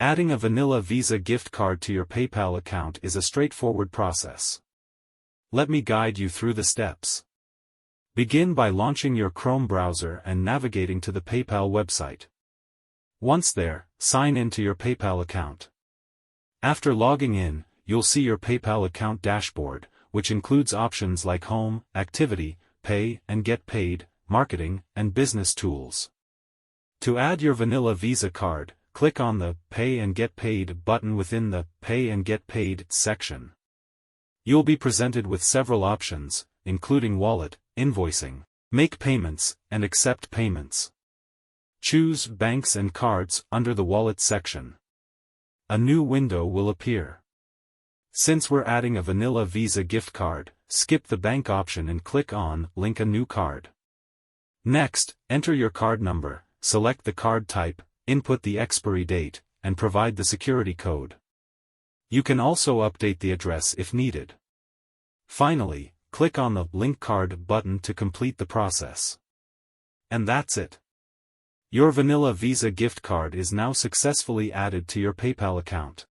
Adding a vanilla Visa gift card to your PayPal account is a straightforward process. Let me guide you through the steps. Begin by launching your Chrome browser and navigating to the PayPal website. Once there, sign in to your PayPal account. After logging in, you'll see your PayPal account dashboard, which includes options like Home, Activity, Pay and Get Paid, Marketing, and Business Tools. To add your vanilla Visa card, click on the Pay and Get Paid button within the Pay and Get Paid section. You'll be presented with several options, including Wallet, Invoicing, Make Payments, and Accept Payments. Choose Banks and Cards under the Wallet section. A new window will appear. Since we're adding a vanilla Visa gift card, skip the bank option and click on Link a New Card. Next, enter your card number, select the card type, input the expiry date, and provide the security code. You can also update the address if needed. Finally, click on the Link Card button to complete the process. And that's it. Your vanilla Visa gift card is now successfully added to your PayPal account.